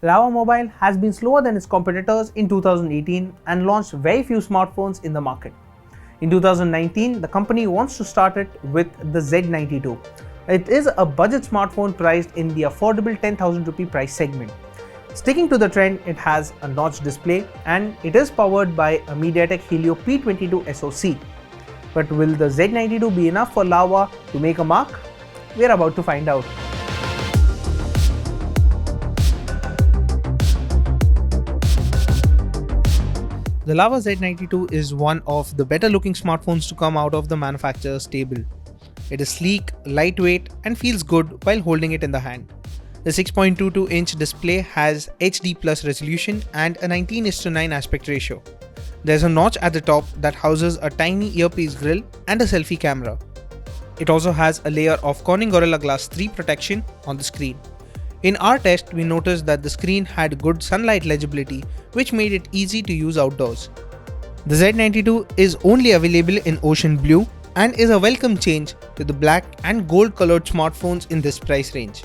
Lava Mobile has been slower than its competitors in 2018 and launched very few smartphones in the market. In 2019, the company wants to start it with the Z92. It is a budget smartphone priced in the affordable 10,000 rupee price segment. Sticking to the trend, it has a notch display and it is powered by a MediaTek Helio P22 SoC. But will the Z92 be enough for Lava to make a mark? We are about to find out. The Lava Z92 is one of the better looking smartphones to come out of the manufacturer's stable. It is sleek, lightweight and feels good while holding it in the hand. The 6.22-inch display has HD Plus resolution and a 19:9 aspect ratio. There's a notch at the top that houses a tiny earpiece grill and a selfie camera. It also has a layer of Corning Gorilla Glass 3 protection on the screen. In our test, we noticed that the screen had good sunlight legibility, which made it easy to use outdoors. The Z92 is only available in ocean blue and is a welcome change to the black and gold colored smartphones in this price range.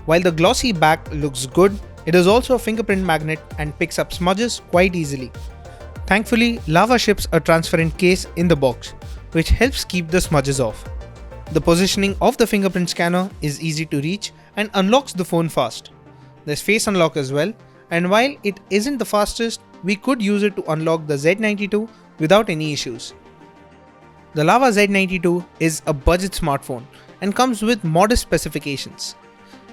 While the glossy back looks good, it is also a fingerprint magnet and picks up smudges quite easily. Thankfully, Lava ships a transparent case in the box, which helps keep the smudges off. The positioning of the fingerprint scanner is easy to reach and unlocks the phone fast. There's face unlock as well, and while it isn't the fastest, we could use it to unlock the Z92 without any issues. The Lava Z92 is a budget smartphone and comes with modest specifications.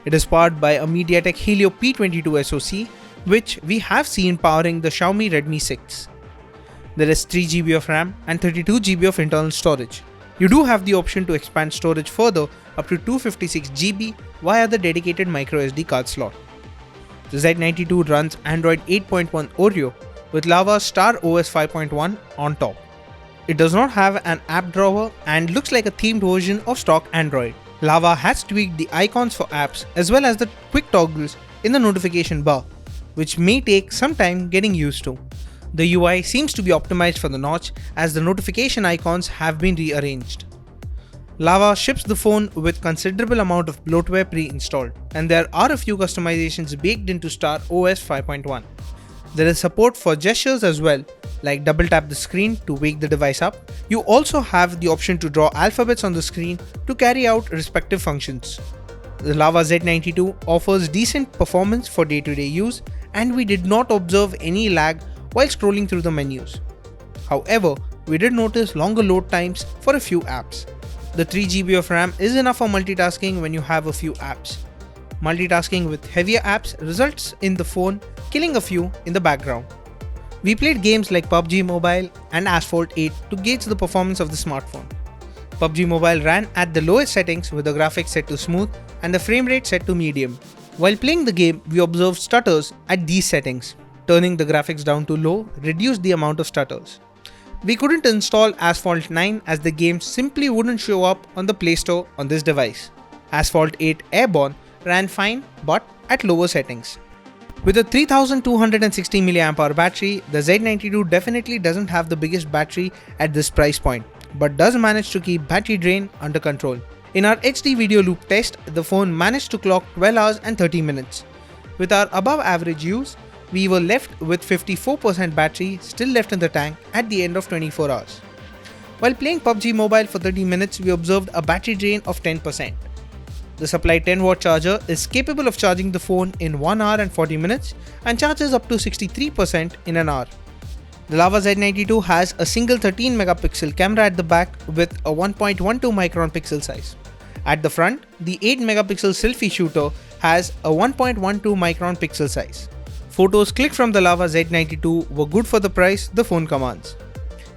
It is powered by a MediaTek Helio P22 SoC, which we have seen powering the Xiaomi Redmi 6. There is 3GB of RAM and 32GB of internal storage. You do have the option to expand storage further up to 256GB via the dedicated microSD card slot. The Z92 runs Android 8.1 Oreo with Lava Star OS 5.1 on top. It does not have an app drawer and looks like a themed version of stock Android. Lava has tweaked the icons for apps as well as the quick toggles in the notification bar, which may take some time getting used to. The UI seems to be optimized for the notch as the notification icons have been rearranged. Lava ships the phone with considerable amount of bloatware pre-installed, and there are a few customizations baked into Star OS 5.1. There is support for gestures as well, like double tap the screen to wake the device up. You also have the option to draw alphabets on the screen to carry out respective functions. The Lava Z92 offers decent performance for day-to-day use, and we did not observe any lag while scrolling through the menus. However, we did notice longer load times for a few apps. The 3GB of RAM is enough for multitasking when you have a few apps. Multitasking with heavier apps results in the phone killing a few in the background. We played games like PUBG Mobile and Asphalt 8 to gauge the performance of the smartphone. PUBG Mobile ran at the lowest settings with the graphics set to smooth and the frame rate set to medium. While playing the game, we observed stutters at these settings. Turning the graphics down to low reduced the amount of stutters. We couldn't install Asphalt 9 as the game simply wouldn't show up on the Play Store on this device. Asphalt 8 Airborne ran fine but at lower settings. With a 3260 mAh battery, the Z92 definitely doesn't have the biggest battery at this price point, but does manage to keep battery drain under control. In our HD video loop test, the phone managed to clock 12 hours and 30 minutes. With our above average use, we were left with 54% battery still left in the tank at the end of 24 hours. While playing PUBG Mobile for 30 minutes, we observed a battery drain of 10%. The supplied 10-watt charger is capable of charging the phone in 1 hour and 40 minutes and charges up to 63% in an hour. The Lava Z92 has a single 13-megapixel camera at the back with a 1.12 micron pixel size. At the front, the 8-megapixel selfie shooter has a 1.12 micron pixel size. Photos clicked from the Lava Z92 were good for the price the phone commands.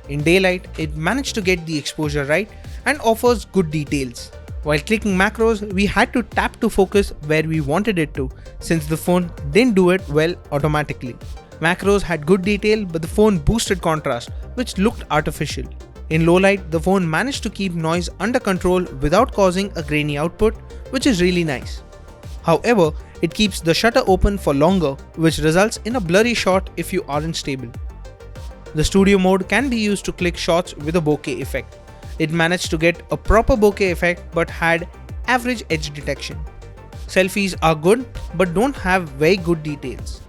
In daylight, it managed to get the exposure right and offers good details. While clicking macros, we had to tap to focus where we wanted it to, since the phone didn't do it well automatically. Macros had good detail, but the phone boosted contrast, which looked artificial. In low light, the phone managed to keep noise under control without causing a grainy output, which is really nice. However, it keeps the shutter open for longer, which results in a blurry shot if you aren't stable. The studio mode can be used to click shots with a bokeh effect. It managed to get a proper bokeh effect but had average edge detection. Selfies are good but don't have very good details.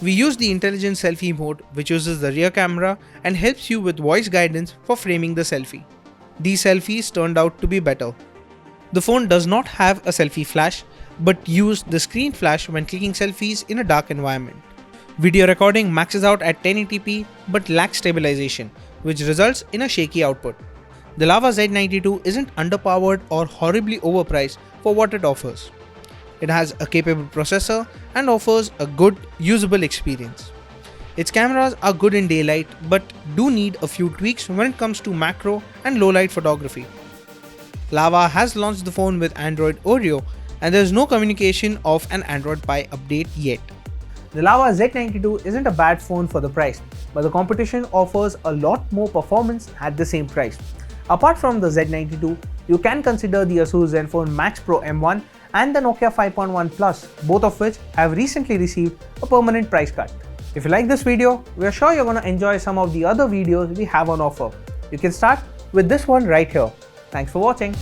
We use the intelligent selfie mode, which uses the rear camera and helps you with voice guidance for framing the selfie. These selfies turned out to be better. The phone does not have a selfie flash, but use the screen flash when clicking selfies in a dark environment. Video recording maxes out at 1080p but lacks stabilization, which results in a shaky output. The Lava Z92 isn't underpowered or horribly overpriced for what it offers. It has a capable processor and offers a good, usable experience. Its cameras are good in daylight but do need a few tweaks when it comes to macro and low light photography. Lava has launched the phone with Android Oreo and there is no communication of an Android Pie update yet. The Lava Z92 isn't a bad phone for the price, but the competition offers a lot more performance at the same price. Apart from the Z92, you can consider the Asus Zenfone Max Pro M1 and the Nokia 5.1 Plus, both of which have recently received a permanent price cut. If you like this video, we are sure you're going to enjoy some of the other videos we have on offer. You can start with this one right here. Thanks for watching.